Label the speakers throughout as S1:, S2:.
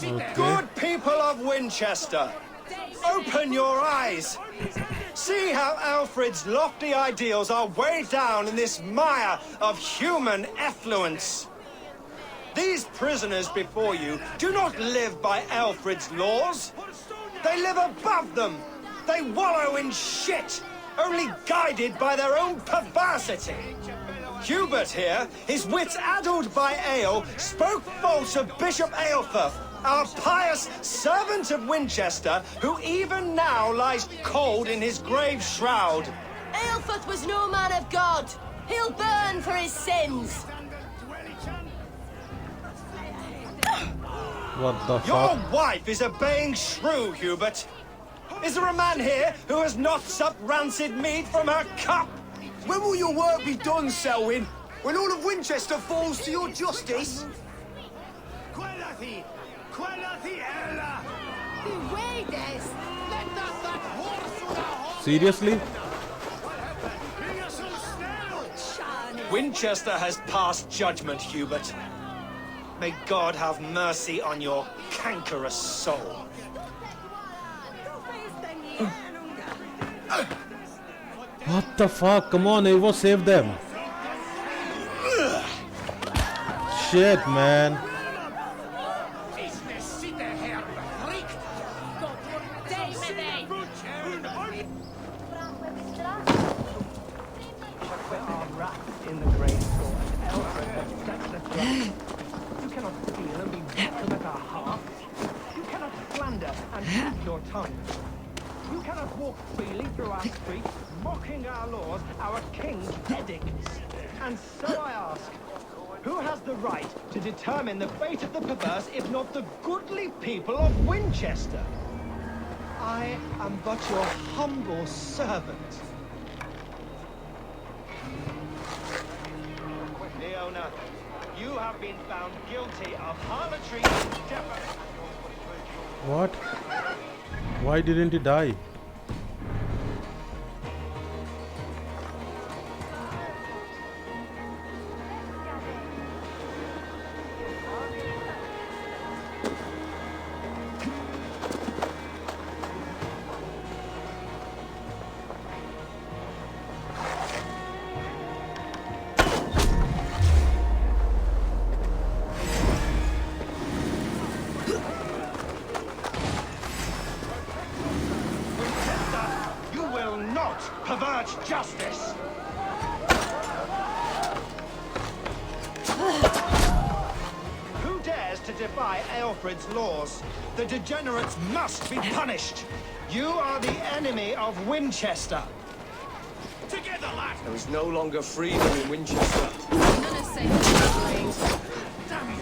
S1: Okay.
S2: Good people of Winchester, open your eyes. See how Alfred's lofty ideals are weighed down in this mire of human effluence. These prisoners before you do not live by Alfred's laws. They live above them. They wallow in shit, only guided by their own perversity. Hubert here, his wits addled by ale, spoke false of Bishop Aelfirth, our pious servant of Winchester, who even now lies cold in his grave shroud.
S3: Aelfirth was no man of God. He'll burn for his sins.
S1: What the
S2: Your
S1: fuck?
S2: wife is obeying shrew, Hubert. Is there a man here who has not supped rancid meat from her cup?
S4: When will your work be done, Selwyn? When all of Winchester falls to your justice?
S1: Seriously?
S2: Winchester has passed judgment, Hubert. May God have mercy on your cankerous soul.
S1: What the fuck? Come on, Eivor, save them. Shit, man.
S2: You cannot feel and be welcome at our hearth. You cannot slander and hold your tongue. You cannot walk freely through our streets, mocking our laws, our king's edicts. And so I ask, who has the right to determine the fate of the perverse if not the goodly people of Winchester? I am but your humble servant. Leona, you have been found guilty of harlotry and defamation.
S1: What? Why didn't he die?
S2: Pervert justice! Who dares to defy Aelfred's laws? The degenerates must be punished! You are the enemy of Winchester! Together, lad!
S4: There is no longer freedom in Winchester.
S3: None is safe in this place.
S2: Damn you!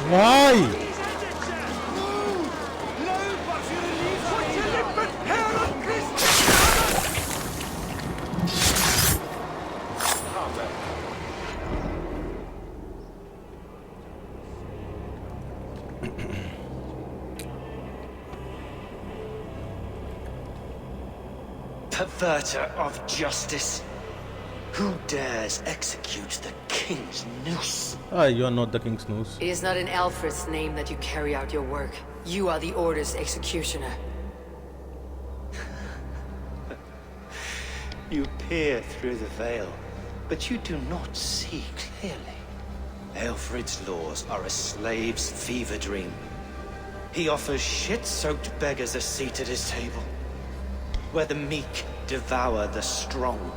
S1: Why?
S2: Perverter of justice. Who dares execute the king's noose?
S1: Ah, you are not the king's news.
S5: It is not in Alfred's name that you carry out your work. You are the Order's executioner.
S2: You peer through the veil, but you do not see clearly. Alfred's laws are a slave's fever dream. He offers shit-soaked beggars a seat at his table, where the meek devour the strong.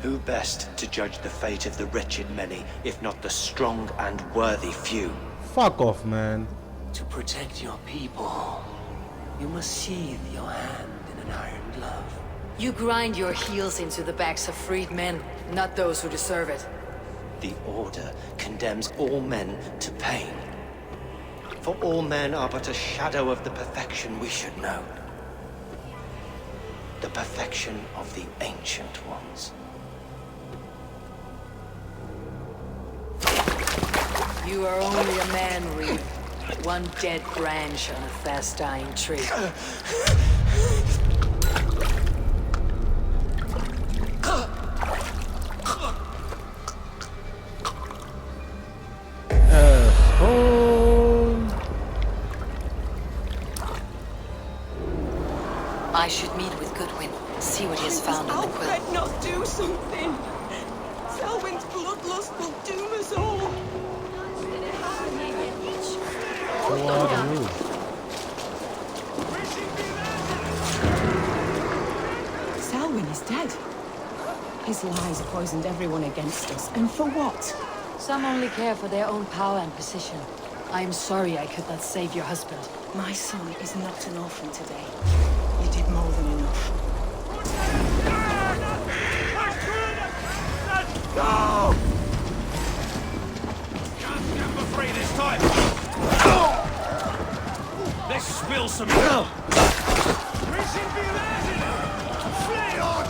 S2: Who best to judge the fate of the wretched many, if not the strong and worthy few?
S1: Fuck off, man.
S6: To protect your people, you must sheathe your hand in an iron glove.
S5: You grind your heels into the backs of freed men, not those who deserve it.
S2: The Order condemns all men to pain. For all men are but a shadow of the perfection we should know. The perfection of the Ancient Ones.
S5: You are only a man, Reeve. One dead branch on a fast-dying tree. I should meet with Goodwin, see what he has found in the quill.
S7: Alfred not do something? Selwyn's bloodlust will doom us all.
S1: Who are you?
S7: Selwyn is dead. His lies poisoned everyone against us, and for what?
S5: Some only care for their own power and position. I am sorry I could not save your husband.
S7: My son is not an orphan today. You did more than enough.
S2: Go! Can't stand for free this time. Let's spill some milk. Flee on!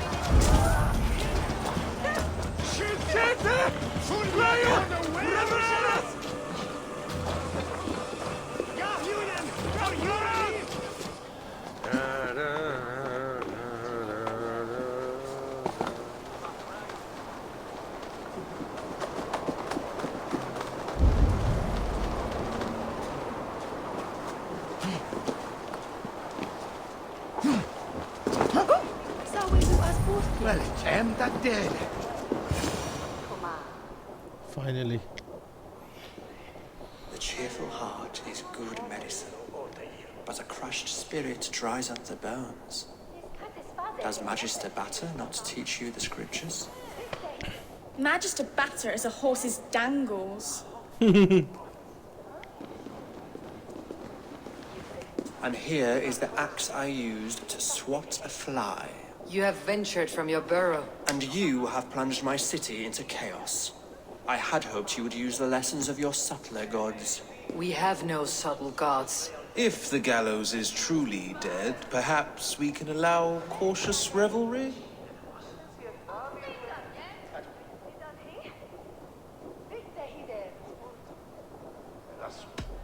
S4: Well, it's him that did.
S1: Finally.
S6: The cheerful heart is good medicine, but a crushed spirit dries up the bones. Does Magister Batter not teach you the scriptures?
S8: Magister Batter is a horse's dangles.
S6: And here is the axe I used to swat a fly.
S5: You have ventured from your burrow.
S6: And you have plunged my city into chaos. I had hoped you would use the lessons of your subtler gods.
S5: We have no subtle gods.
S9: If the gallows is truly dead, perhaps we can allow cautious revelry?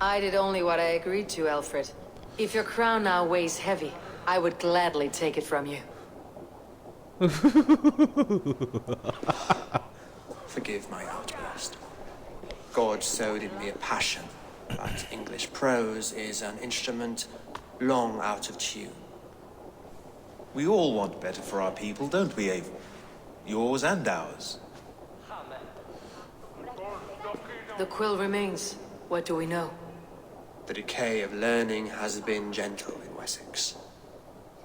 S5: I did only what I agreed to, Alfred. If your crown now weighs heavy, I would gladly take it from you.
S6: Forgive my outburst. God sowed in me a passion, but English prose is an instrument long out of tune.
S9: We all want better for our people, don't we, Eivor? Yours and ours.
S5: The quill remains. What do we know?
S6: The decay of learning has been gentle in Wessex.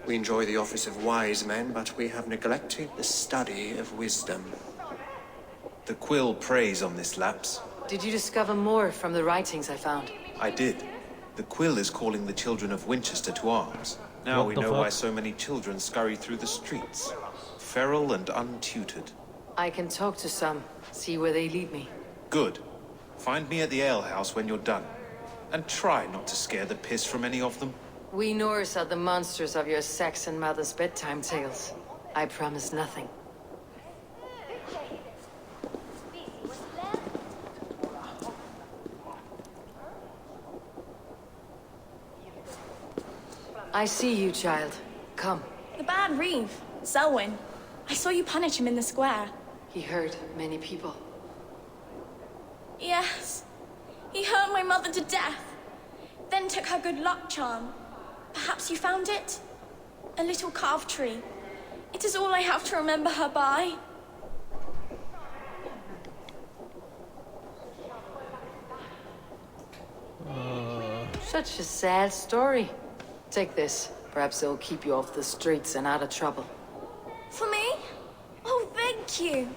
S6: We enjoy the office of wise men, but we have neglected the study of wisdom.
S9: The Quill preys on this lapse.
S5: Did you discover more from the writings I found?
S9: I did. The Quill is calling the children of Winchester to arms. Now
S1: What
S9: we
S1: the
S9: know
S1: fuck?
S9: why so many children scurry through the streets. Feral and untutored.
S5: I can talk to some, see where they lead me.
S9: Good. Find me at the alehouse when you're done. And try not to scare the piss from any of them.
S5: We Norse are the monsters of your Saxon mother's bedtime tales. I promise nothing. I see you, child. Come.
S8: The bad Reeve, Selwyn. I saw you punish him in the square.
S5: He hurt many people.
S8: Yes. He hurt my mother to death. Then took her good luck charm. Perhaps you found it? A little carved tree. It is all I have to remember her by.
S5: Such a sad story. Take this. Perhaps it'll keep you off the streets and out of trouble.
S8: For me? Oh, thank you.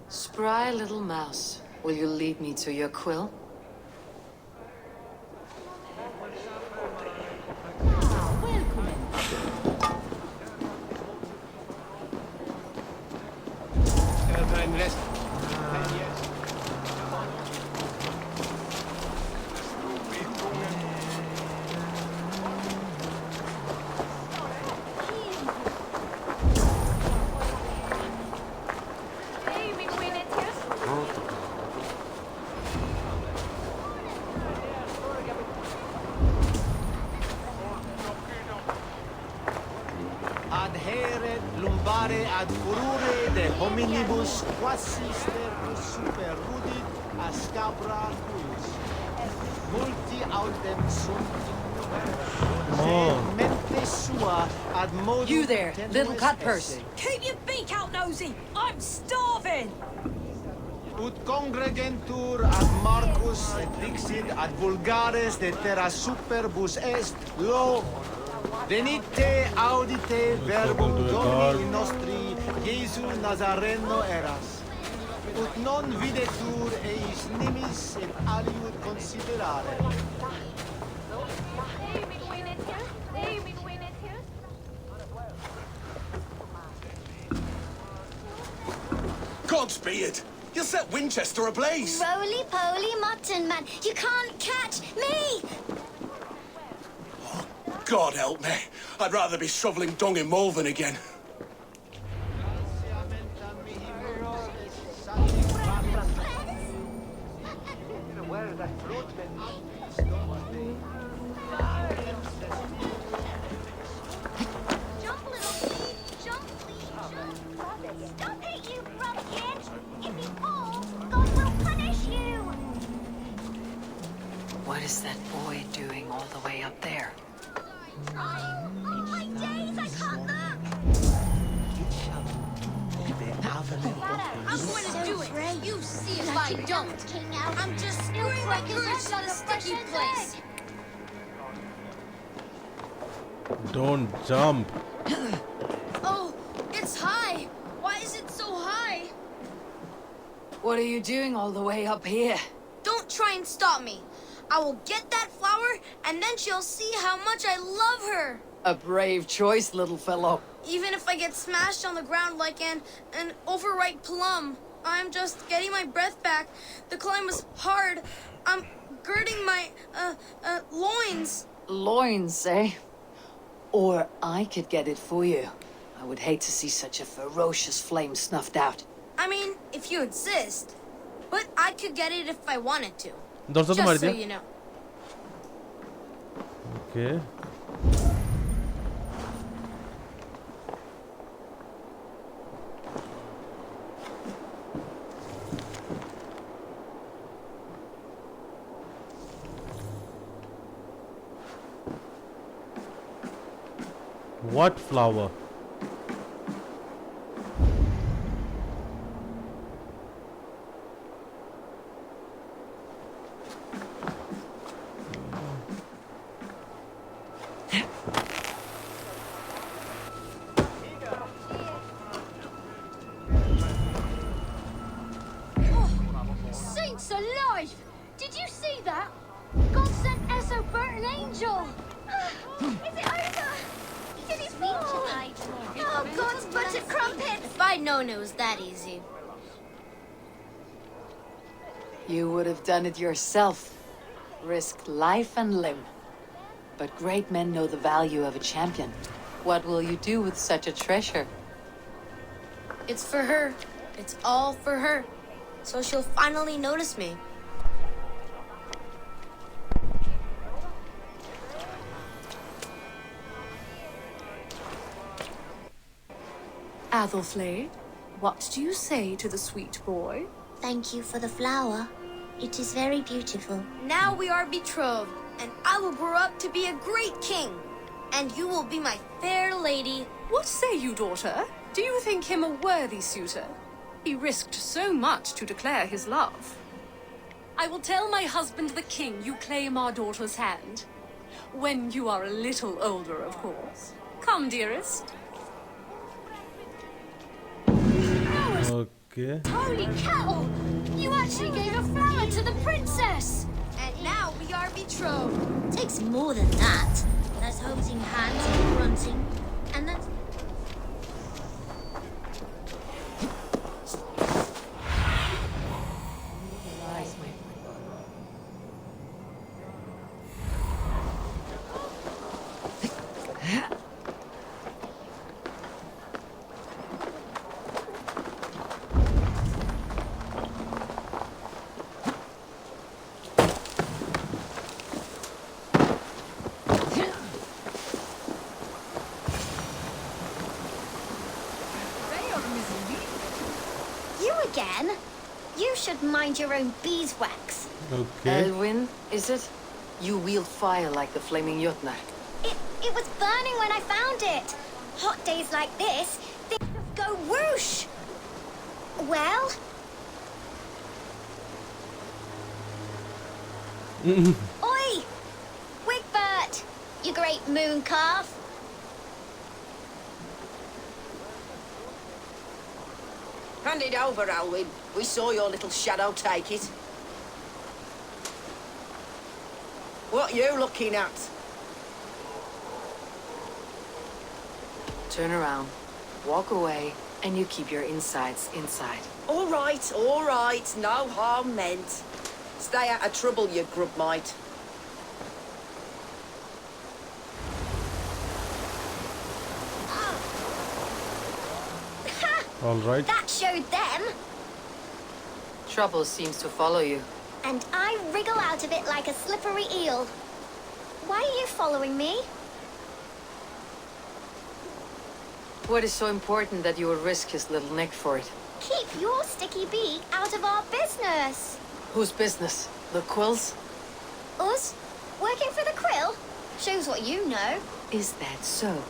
S5: Spry little mouse. Will you lead me to your quill?
S10: Adheret lumbare ad furore de hominibus quasi stercus super rudit ascabra cuius. Multi autem sunt in numero. Mente sua ad modum
S5: You there, little
S10: tenues
S5: cutpurse.
S10: esse.
S3: Keep your beak out, nosy! I'm starving!
S10: Ut congregentur ad Marcus et dixit ad vulgares de terra superbus est lo venite audite verbum Domini nostri Iesu Nazareno eras. Ut non videtur eis nimis et aliud considerare.
S4: Godspeed! You'll set Winchester ablaze!
S11: Roly-poly mutton man, you can't catch me!
S4: God help me. I'd rather be shoveling dung in Malvern again.
S11: Jump, little thief! Jump, please! Stop it, you ruffian! If you fall, God will punish you!
S5: What is that boy doing all the way up there?
S11: Oh my days, I can't look!
S3: I'm going to do it. You see if I don't. I'm just screwing my courage on a sticky place.
S1: Don't jump.
S3: Oh, it's high. Why is it so high?
S5: What are you doing all the way up here?
S3: Don't try and stop me. I will get that flower, and then she'll see how much I love her.
S5: A brave choice, little fellow.
S3: Even if I get smashed on the ground like an overripe plum, I'm just getting my breath back. The climb was hard. I'm girding my, loins.
S5: Loins, eh? Or I could get it for you. I would hate to see such a ferocious flame snuffed out.
S3: I mean, if you insist. But I could get it if I wanted to.
S1: Dorsal to मार
S3: Just so
S1: दिया.
S3: you know.
S1: Okay. What flower?
S11: Saints alive! Did you see that? God sent Esso burnt an angel! Is it over? Did he fall? Oh, God's buttered crumpet!
S3: If I'd known it was that easy.
S5: You would have done it yourself. Risked life and limb. But great men know the value of a champion. What will you do with such a treasure?
S3: It's for her. It's all for her. So she'll finally notice me.
S12: Athelflaed, what do you say to the sweet boy?
S11: Thank you for the flower. It is very beautiful.
S3: Now we are betrothed, and I will grow up to be a great king. And you will be my fair lady.
S12: What say you, daughter? Do you think him a worthy suitor? He risked so much to declare his love. I will tell my husband the king you claim our daughter's hand. When you are a little older, of course. Come, dearest.
S1: Okay.
S11: Holy cow! You actually gave a flower to the princess!
S3: And now we are betrothed.
S11: Takes more than that. That's holding hands and grunting. And that's... again? You should mind your own beeswax.
S1: Okay.
S5: Elwyn, is it? You wield fire like the flaming Jotnar.
S11: It was burning when I found it. Hot days like this, things just go whoosh. Well? Oi! Wigbert! You great moon calf.
S13: Hand it over, Alwyn. We saw your little shadow take it. What you looking at?
S5: Turn around, walk away, and you keep your insides inside.
S13: All right, no harm meant. Stay out of trouble, you grub mite.
S1: All right.
S11: That showed them.
S5: Trouble seems to follow you.
S11: And I wriggle out of it like a slippery eel. Why are you following me?
S5: What is so important that you would risk his little neck for it?
S11: Keep your sticky beak out of our business.
S5: Whose business? The Quill's?
S11: Us? Working for the Quill? Shows what you know.
S5: Is that so?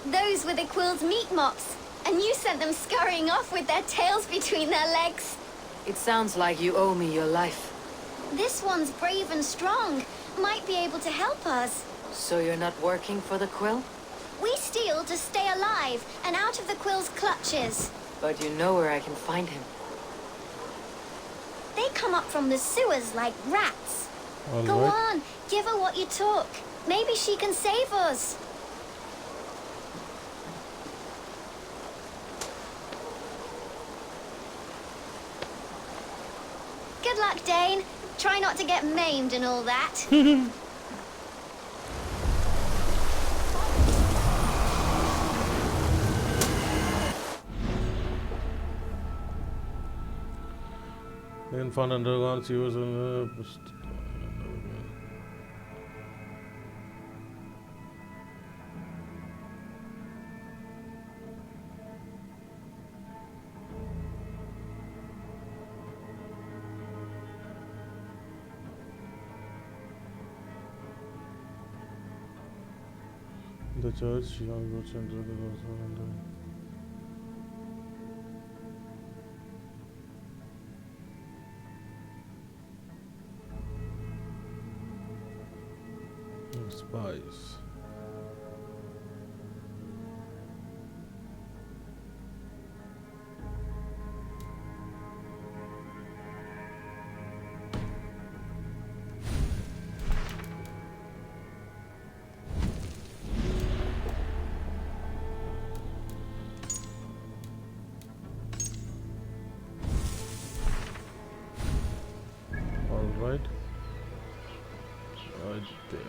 S11: Those were the Quill's meat mops, and you sent them scurrying off with their tails between their legs.
S5: It sounds like you owe me your life.
S11: This one's brave and strong. Might be able to help us.
S5: So you're not working for the Quill?
S11: We steal to stay alive and out of the Quill's clutches.
S5: But you know where I can find him.
S11: They come up from the sewers like rats.
S1: All
S11: Go
S1: right.
S11: on, give her what you took. Maybe she can save us. Good luck, Dane. Try not to get maimed and all that.
S1: Then found underground sewers and the church, young center, spies. right? Right there.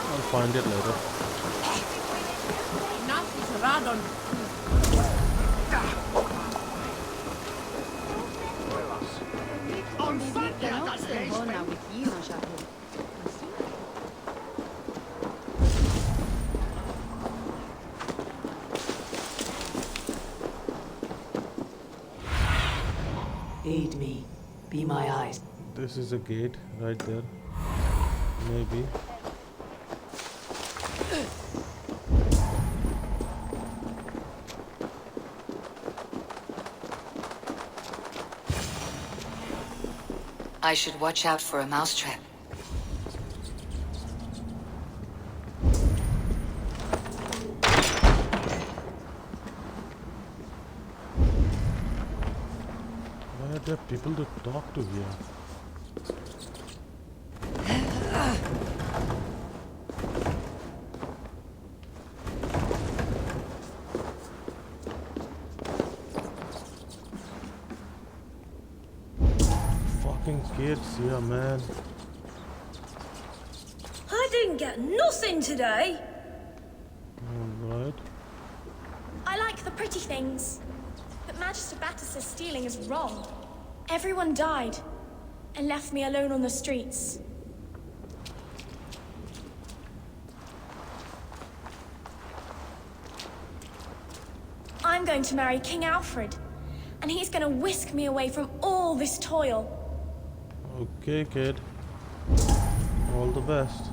S1: I'll find it later.
S5: Aid me. Be my eyes.
S1: This is a gate right there. Maybe.
S5: I should watch out for a mousetrap.
S1: Why are there people to talk to here? Kids, yeah, man.
S8: I didn't get nothing today.
S1: Alright.
S8: I like the pretty things, but Magister Battus' stealing is wrong. Everyone died and left me alone on the streets. I'm going to marry King Alfred, and he's going to whisk me away from all this toil.
S1: Okay, kid. All the best.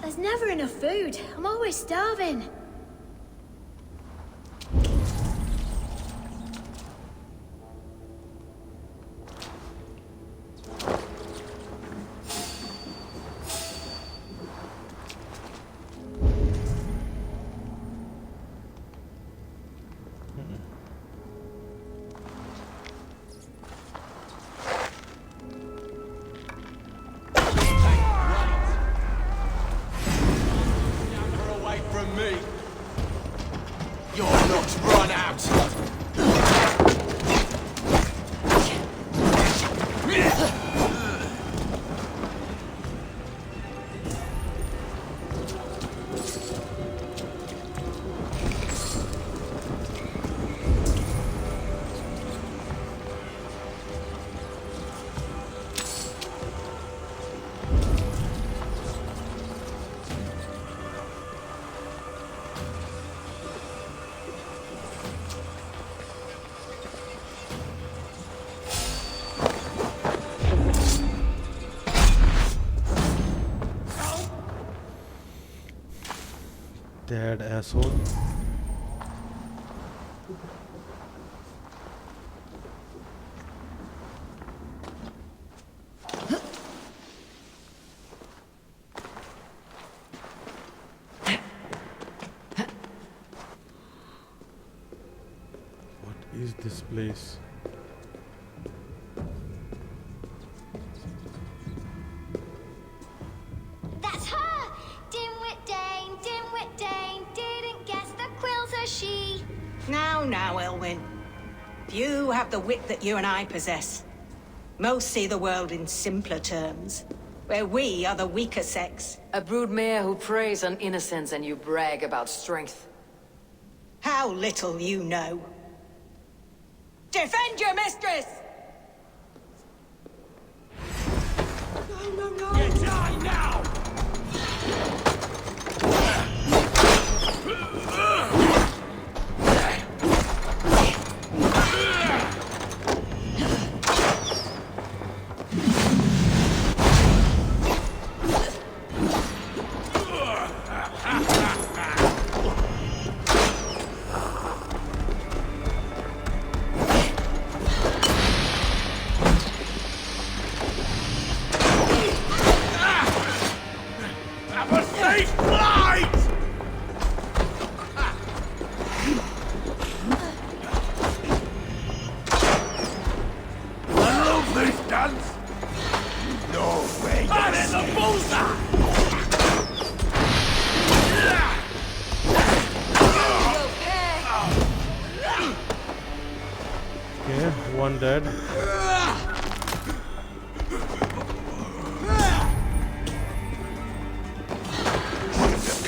S11: There's never enough food. I'm always starving.
S1: Dead asshole. What is this place?
S11: That's her! Dimwit Dane, didn't guess the Quill's a she.
S7: Now, Elwyn. Few have the wit that you and I possess. Most see the world in simpler terms, where we are the weaker sex.
S5: A broodmare who preys on innocence and you brag about strength.
S7: How little you know. Defend your mistress!
S4: No! You die now!
S1: I'm dead.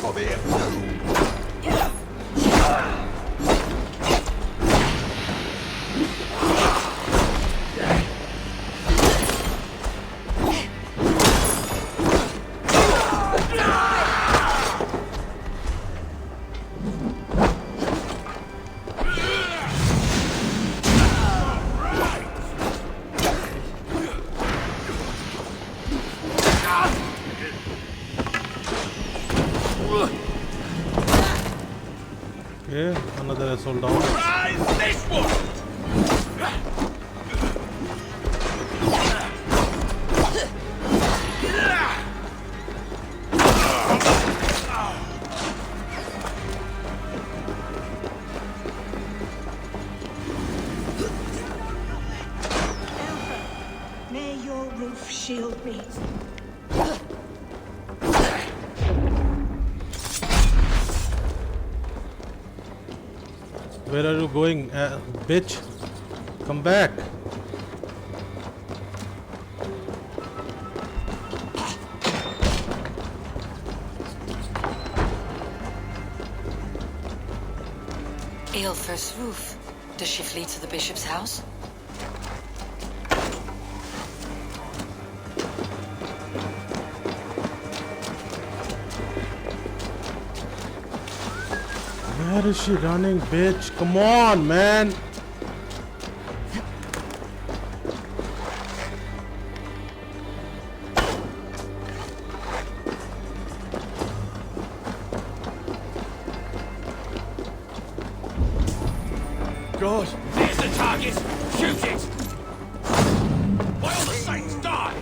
S10: Come here.
S1: Okay, another assault down.
S10: Rise this one!
S7: May your roof shield me.
S1: Where are you going, bitch? Come back.
S5: Eilfor's roof. Does she flee to the bishop's house?
S1: Where is she running, bitch? Come on, man.
S10: God, there's the target! Shoot it! By all the saints, die!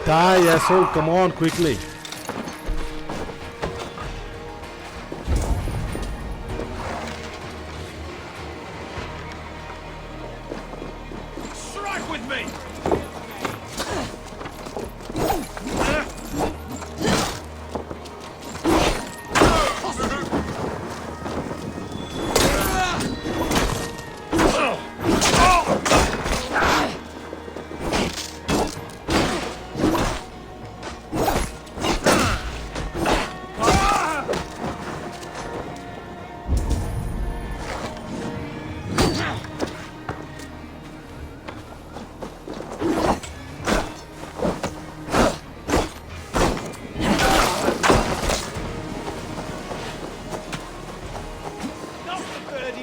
S1: Die, asshole. Come on, quickly.
S10: Strike with me!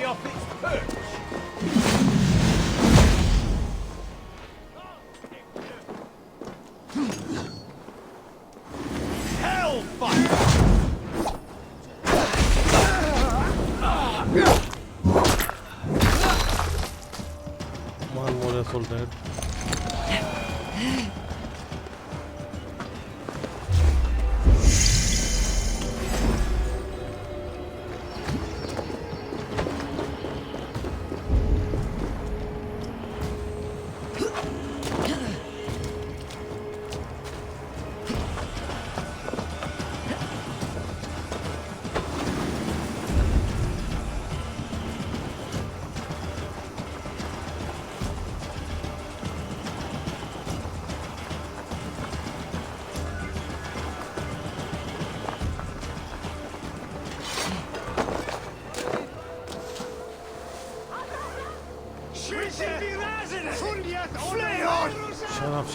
S10: off its perch. Hellfire!
S1: One more assault dead.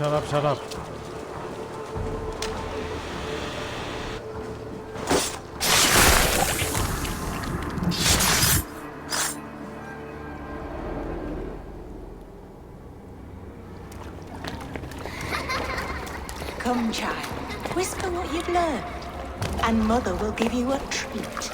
S1: Shut up, shut up.
S7: Come, child. Whisper what you've learned, and Mother will give you a treat.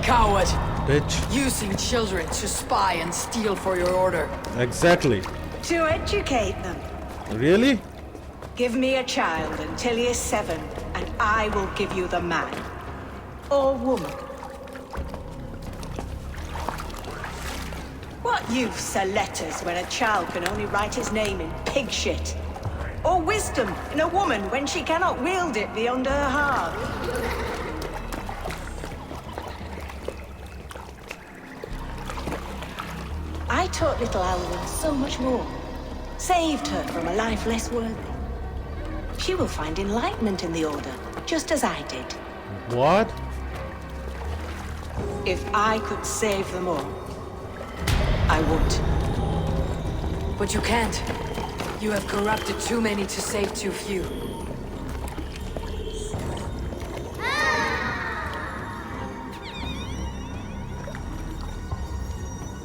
S5: Coward!
S1: Bitch.
S5: Using children to spy and steal for your order.
S1: Exactly.
S7: To educate them.
S1: Really?
S7: Give me a child until he is 7, and I will give you the man. Or woman. What use are letters when a child can only write his name in pig shit? Or wisdom in a woman when she cannot wield it beyond her heart? I taught little Alwyn so much more. Saved her from a life less worthy. She will find enlightenment in the Order, just as I did.
S1: What?
S7: If I could save them all, I would.
S5: But you can't. You have corrupted too many to save too few.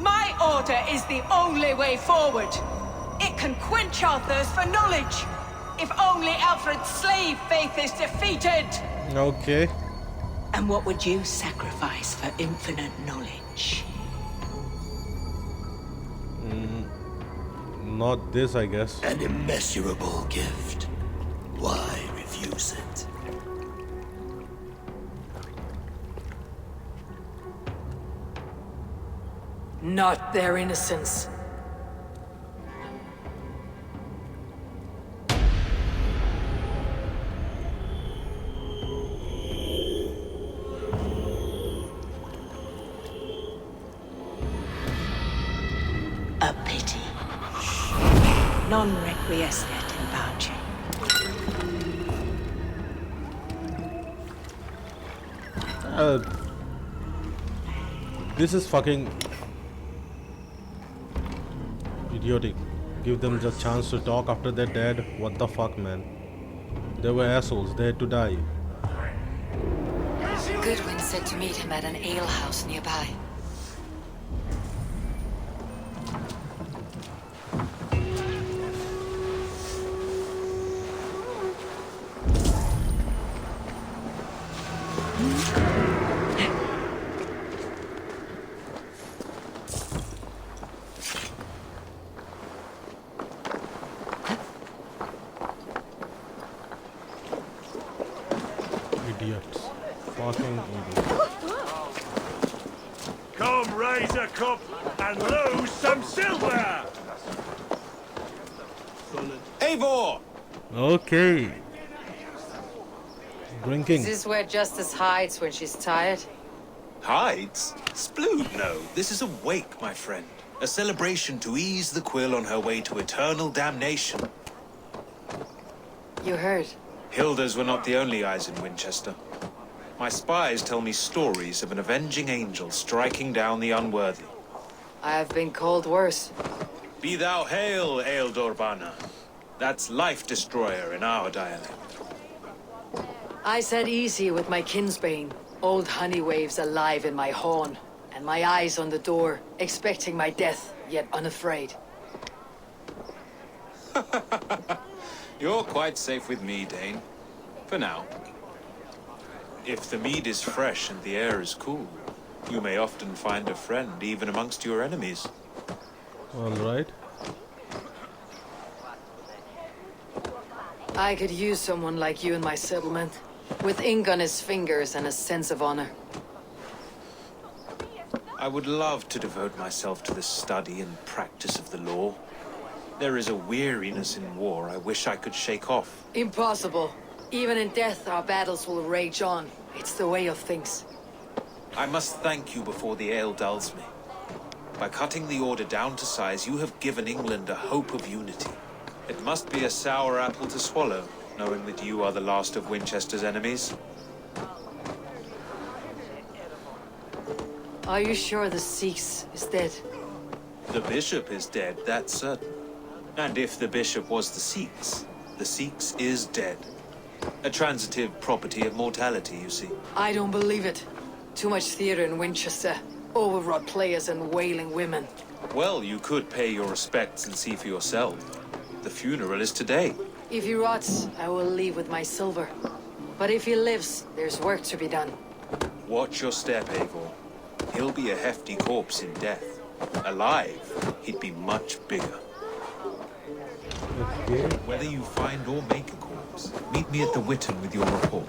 S7: My order is the only way forward. It can quench our thirst for knowledge. If only Alfred's slave faith is defeated.
S1: Okay.
S7: And what would you sacrifice for infinite knowledge?
S1: Not this, I guess.
S14: An immeasurable gift. Why refuse it?
S5: Not their innocence.
S7: A pity. Non requiescat in pace.
S1: This is fucking idiotic. Give them the chance to talk after they're dead. What the fuck, man? They were assholes. They had to die.
S5: Goodwin said to meet him at an alehouse nearby.
S1: Idiots. Fucking idiots.
S10: Come raise a cup and lose some silver!
S9: Eivor!
S1: Okay. Drinking.
S5: Is this where Justice hides when she's tired?
S9: Hides? Splood, no. This is a wake, my friend. A celebration to ease the Quill on her way to eternal damnation.
S5: You heard.
S9: Hilda's were not the only eyes in Winchester. My spies tell me stories of an avenging angel striking down the unworthy.
S5: I have been called worse.
S9: Be thou hail, Eildorbana. That's Life Destroyer in our dialect.
S5: I said easy with my kinsbane. Old honey waves alive in my horn, and my eyes on the door, expecting my death, yet unafraid.
S9: You're quite safe with me, Dane. For now. If the mead is fresh and the air is cool, you may often find a friend even amongst your enemies.
S1: All right.
S5: I could use someone like you in my settlement, with ink on his fingers and a sense of honor.
S9: I would love to devote myself to the study and practice of the law. There is a weariness in war I wish I could shake off.
S5: Impossible. Even in death, our battles will rage on. It's the way of things.
S9: I must thank you before the ale dulls me. By cutting the Order down to size, you have given England a hope of unity. It must be a sour apple to swallow, knowing that you are the last of Winchester's enemies.
S5: Are you sure the Sikhs is dead?
S9: The bishop is dead, that's certain. And if the bishop was the Sikhs is dead. A transitive property of mortality, you see.
S5: I don't believe it. Too much theater in Winchester. Overwrought players and wailing women.
S9: Well, you could pay your respects and see for yourself. The funeral is today.
S5: If he rots, I will leave with my silver. But if he lives, there's work to be done.
S9: Watch your step, Eivor. He'll be a hefty corpse in death. Alive, he'd be much bigger.
S1: Okay.
S9: Whether you find or make a corpse, meet me at the Witten with your report.